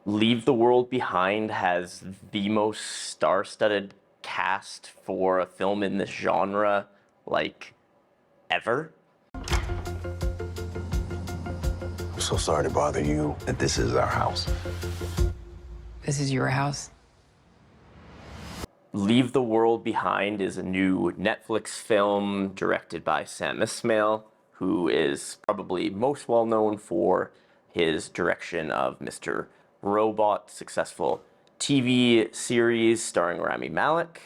Leave the World Behind has the most star-studded cast for a film in this genre, like, ever. I'm so sorry to bother you, that this is our house. This is your house? Leave the World Behind is a new Netflix film directed by Sam Esmail, who is probably most well known for his direction of Mr. Robot, successful TV series starring Rami Malek.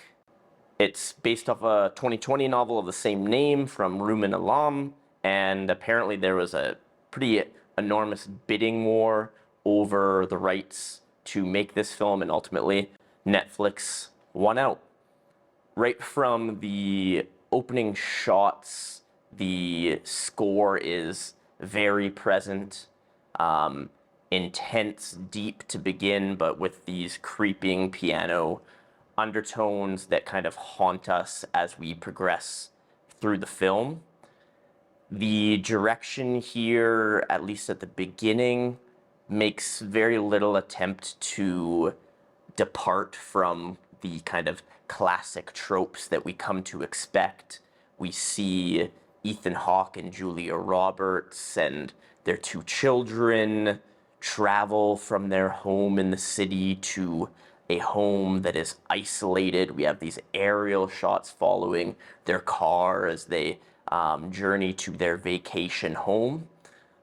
It's based off a 2020 novel of the same name from Rumen Alam, and apparently there was a pretty enormous bidding war over the rights to make this film, and ultimately Netflix won out. Right from the opening shots, the score is very present, intense, deep to begin, but with these creeping piano undertones that kind of haunt us as we progress through the film. The direction here, at least at the beginning, makes very little attempt to depart from the kind of classic tropes that we come to expect. We see Ethan Hawke and Julia Roberts and their two children travel from their home in the city to a home that is isolated. We have these aerial shots following their car as they journey to their vacation home.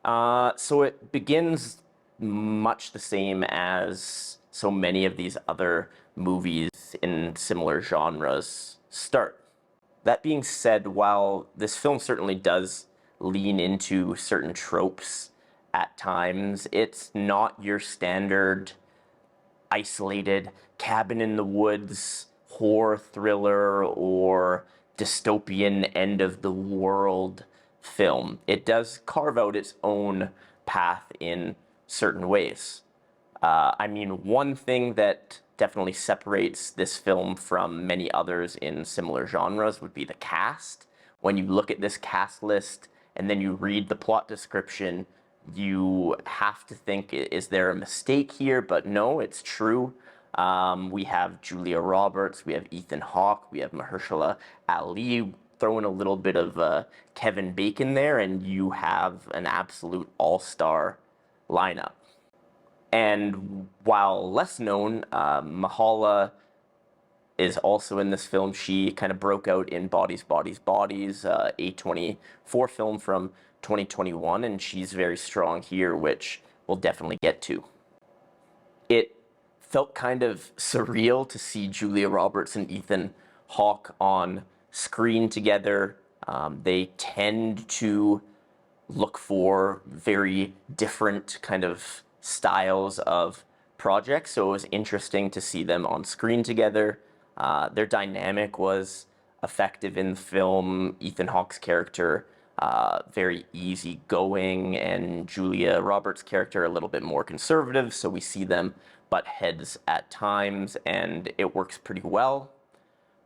So it begins much the same as so many of these other movies in similar genres start. That being said, while this film certainly does lean into certain tropes at times, it's not your standard isolated cabin in the woods horror thriller or dystopian end of the world film. It does carve out its own path in certain ways. One thing that definitely separates this film from many others in similar genres would be the cast. When you look at this cast list and then you read the plot description, you have to think, is there a mistake here? But no, it's true. We have Julia Roberts, we have Ethan Hawke, we have Mahershala Ali. Throw in a little bit of Kevin Bacon there, and you have an absolute all-star lineup. And while less known, Myha'la is also in this film. She kind of broke out in Bodies, Bodies, Bodies, A24 film from 2021, and she's very strong here, which we'll definitely get to. It felt kind of surreal to see Julia Roberts and Ethan Hawke on screen together. They tend to look for very different kind of styles of projects, so it was interesting to see them on screen together. Their dynamic was effective in the film. Ethan Hawke's character very easygoing, and Julia Roberts' character a little bit more conservative, so we see them butt heads at times, and it works pretty well.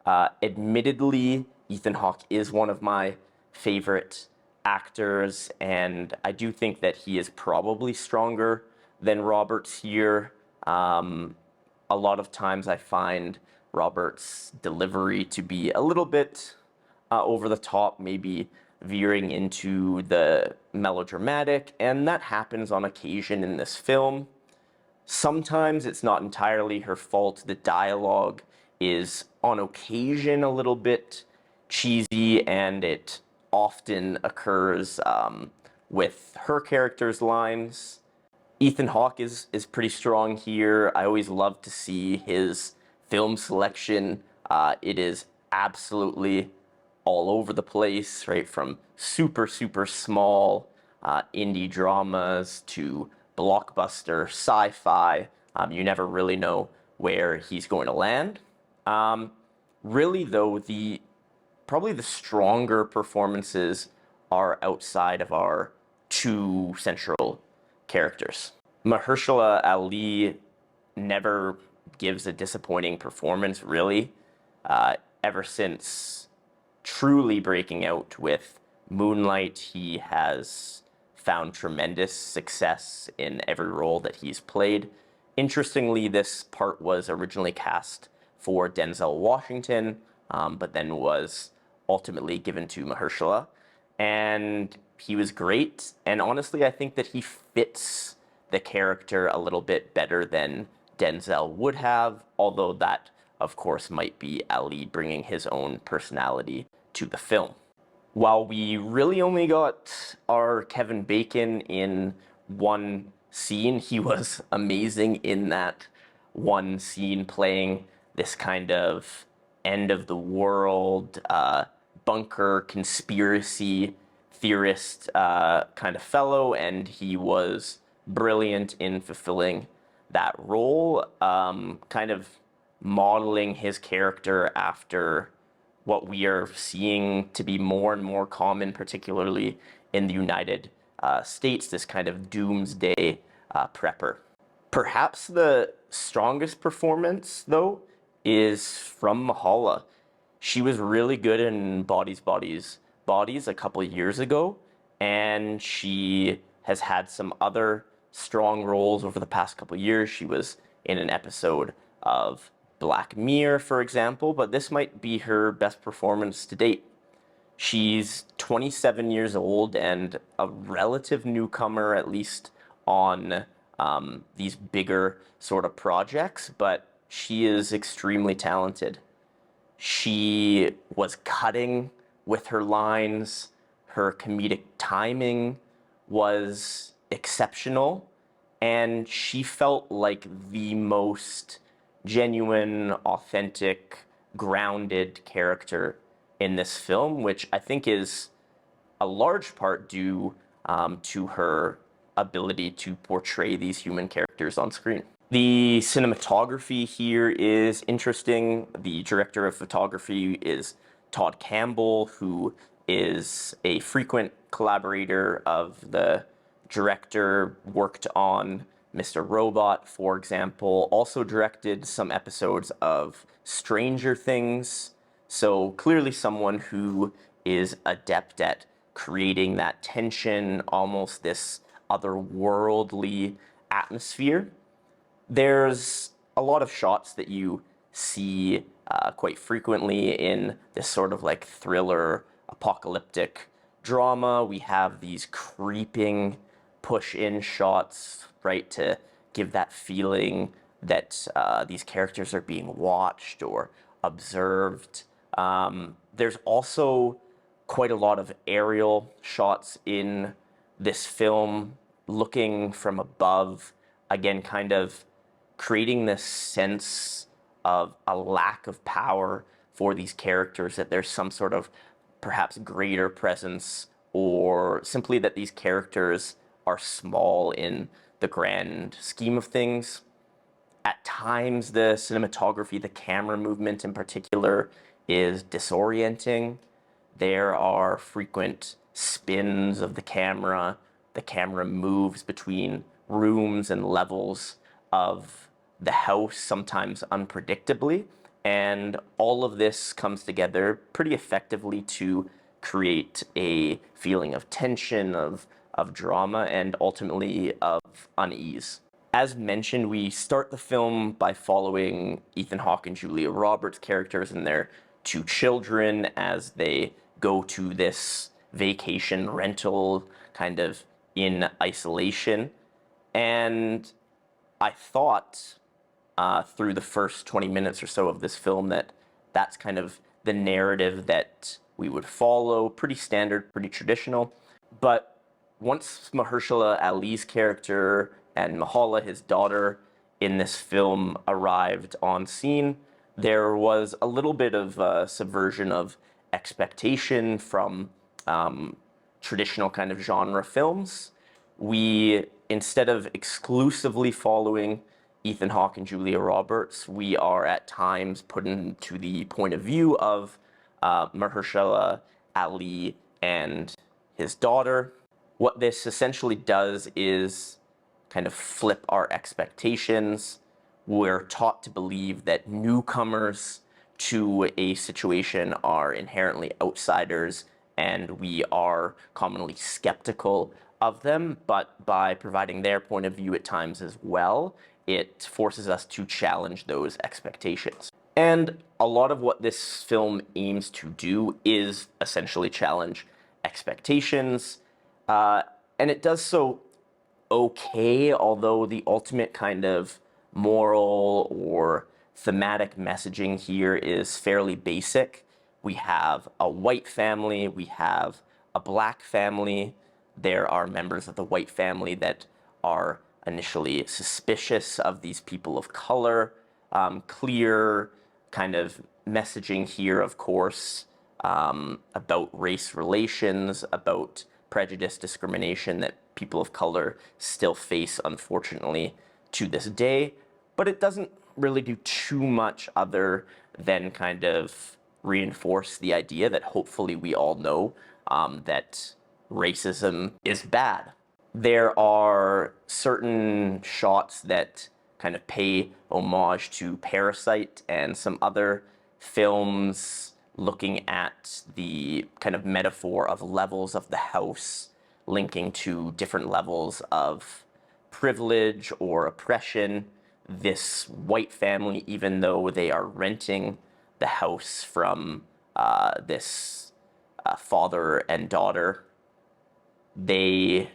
Admittedly, Ethan Hawke is one of my favorite actors, and I do think that he is probably stronger than Roberts here. A lot of times I find Roberts' delivery to be a little bit over the top, maybe veering into the melodramatic, and that happens on occasion in this film. Sometimes it's not entirely her fault. The dialogue is on occasion a little bit cheesy, and it often occurs with her character's lines. Ethan Hawke is pretty strong here. I always love to see his film selection. It is absolutely all over the place, right? From super, super small indie dramas to blockbuster sci-fi. You never really know where he's going to land. Really, though, probably the stronger performances are outside of our two central characters. Mahershala Ali never gives a disappointing performance, really. Ever since truly breaking out with Moonlight, he has found tremendous success in every role that he's played. Interestingly, this part was originally cast for Denzel Washington, but then was ultimately given to Mahershala. And he was great. And honestly, I think that he fits the character a little bit better than Denzel would have, although that, of course, might be Ali bringing his own personality to the film. While we really only got our Kevin Bacon in one scene, he was amazing in that one scene, playing this kind of end of the world bunker conspiracy theorist kind of fellow, and he was brilliant in fulfilling that role, kind of modeling his character after what we are seeing to be more and more common, particularly in the United States, this kind of doomsday prepper. Perhaps the strongest performance, though, is from Myha'la. She was really good in Bodies a couple of years ago, and she has had some other strong roles over the past couple of years. She was in an episode of Black Mirror, for example, but this might be her best performance to date. She's 27 years old and a relative newcomer, at least on these bigger sort of projects, but she is extremely talented. She was cutting with her lines. Her comedic timing was exceptional, and she felt like the most genuine, authentic, grounded character in this film, which I think is a large part due to her ability to portray these human characters on screen. The cinematography here is interesting. The director of photography is Todd Campbell, who is a frequent collaborator of the director, worked on Mr. Robot, for example, also directed some episodes of Stranger Things. So clearly someone who is adept at creating that tension, almost this otherworldly atmosphere. There's a lot of shots that you see quite frequently in this sort of like thriller, apocalyptic drama. We have these creeping push-in shots, right, to give that feeling that these characters are being watched or observed. There's also quite a lot of aerial shots in this film, looking from above, again, kind of creating this sense of a lack of power for these characters, that there's some sort of perhaps greater presence, or simply that these characters are small in the grand scheme of things. At times, the cinematography, the camera movement in particular, is disorienting. There are frequent spins of the camera. The camera moves between rooms and levels of the house, sometimes unpredictably. And all of this comes together pretty effectively to create a feeling of tension, of drama, and ultimately of unease. As mentioned, we start the film by following Ethan Hawke and Julia Roberts' characters and their two children as they go to this vacation rental kind of in isolation. And I thought through the first 20 minutes or so of this film that that's kind of the narrative that we would follow. Pretty standard, pretty traditional. But once Mahershala Ali's character and Myha'la, his daughter, in this film arrived on scene, there was a little bit of subversion of expectation from traditional kind of genre films. We, instead of exclusively following Ethan Hawke and Julia Roberts, we are at times put into the point of view of Mahershala Ali and his daughter. What this essentially does is kind of flip our expectations. We're taught to believe that newcomers to a situation are inherently outsiders, and we are commonly skeptical of them, but by providing their point of view at times as well, it forces us to challenge those expectations. And a lot of what this film aims to do is essentially challenge expectations, and it does so okay, although the ultimate kind of moral or thematic messaging here is fairly basic. We have a white family, we have a black family. There are members of the white family that are initially suspicious of these people of color. Clear kind of messaging here, of course, about race relations, about prejudice, discrimination that people of color still face, unfortunately, to this day. But it doesn't really do too much other than kind of reinforce the idea that hopefully we all know that racism is bad. There are certain shots that kind of pay homage to Parasite and some other films looking at the kind of metaphor of levels of the house linking to different levels of privilege or oppression. This white family, even though they are renting the house from this father and daughter, they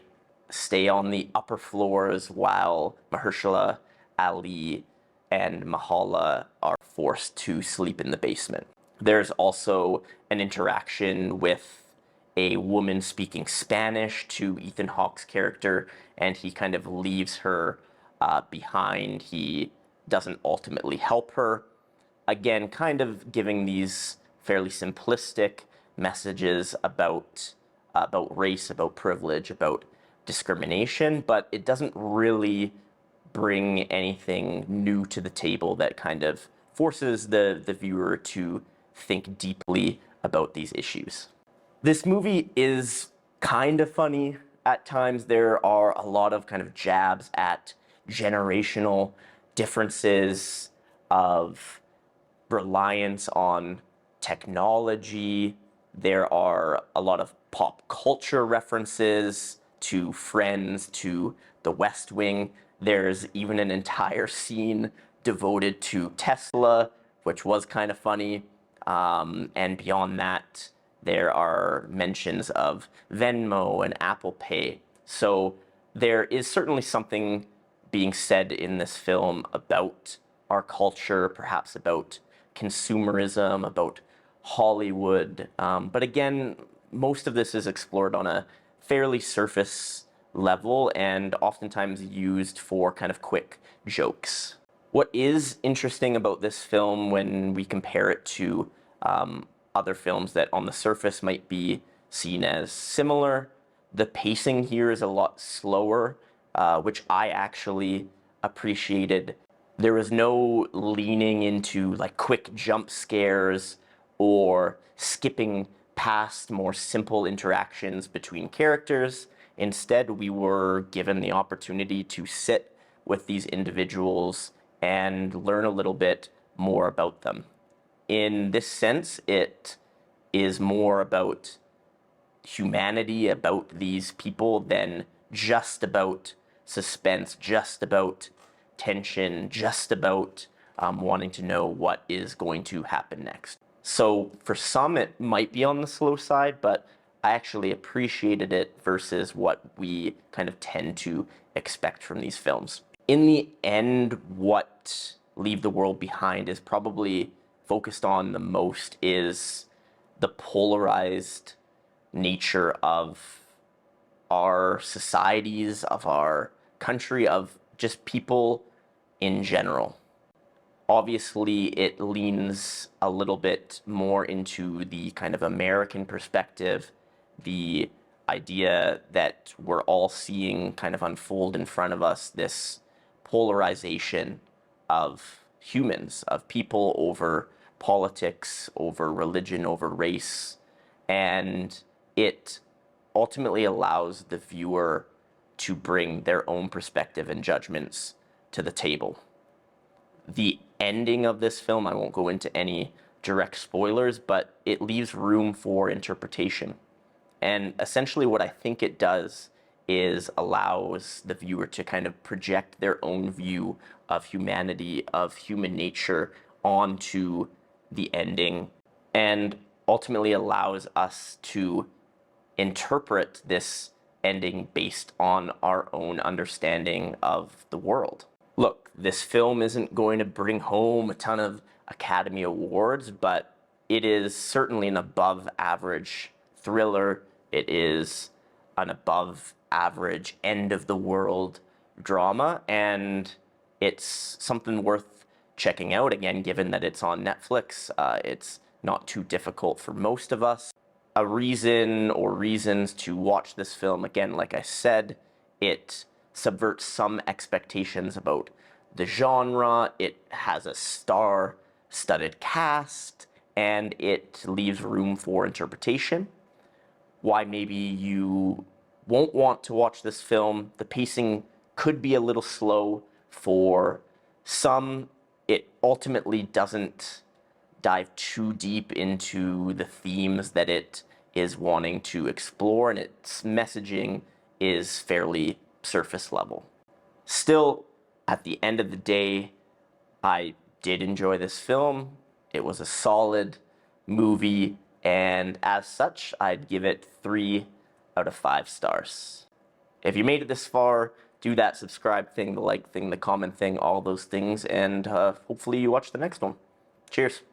stay on the upper floors while Mahershala, Ali, and Myha'la are forced to sleep in the basement. There's also an interaction with a woman speaking Spanish to Ethan Hawke's character, and he kind of leaves her behind. He doesn't ultimately help her. Again, kind of giving these fairly simplistic messages about race, about privilege, about discrimination, but it doesn't really bring anything new to the table that kind of forces the viewer to think deeply about these issues. This movie is kind of funny at times. There are a lot of kind of jabs at generational differences of reliance on technology. There are a lot of pop culture references to Friends, to The West Wing. There's even an entire scene devoted to Tesla, which was kind of funny. And beyond that, there are mentions of Venmo and Apple Pay. So there is certainly something being said in this film about our culture, perhaps about consumerism, about Hollywood. But again, most of this is explored on a fairly surface level and oftentimes used for kind of quick jokes. What is interesting about this film when we compare it to other films that on the surface might be seen as similar, the pacing here is a lot slower, which I actually appreciated. There was no leaning into like quick jump scares or skipping past more simple interactions between characters. Instead, we were given the opportunity to sit with these individuals and learn a little bit more about them. In this sense, it is more about humanity, about these people, than just about suspense, just about tension, just about wanting to know what is going to happen next. So for some, it might be on the slow side, but I actually appreciated it versus what we kind of tend to expect from these films. In the end, what Leave the World Behind is probably focused on the most is the polarized nature of our societies, of our country, of just people in general. Obviously, it leans a little bit more into the kind of American perspective, the idea that we're all seeing kind of unfold in front of us, this polarization of humans, of people over politics, over religion, over race. And it ultimately allows the viewer to bring their own perspective and judgments to the table. The ending of this film, I won't go into any direct spoilers, but it leaves room for interpretation. And essentially what I think it does is allows the viewer to kind of project their own view of humanity, of human nature onto the ending, and ultimately allows us to interpret this ending based on our own understanding of the world. Look, this film isn't going to bring home a ton of Academy Awards, but it is certainly an above average thriller. It is an above average end of the world drama, and it's something worth checking out again, given that it's on Netflix. It's not too difficult for most of us. A reason or reasons to watch this film, again, like I said, it subverts some expectations about the genre, it has a star-studded cast, and it leaves room for interpretation. Why maybe you won't want to watch this film: the pacing could be a little slow for some. It ultimately doesn't dive too deep into the themes that it is wanting to explore, and its messaging is fairly surface level. Still, at the end of the day, I did enjoy this film. It was a solid movie, and as such, I'd give it 3 out of 5 stars. If you made it this far, do that subscribe thing, the like thing, the comment thing, all those things, and hopefully you watch the next one. Cheers.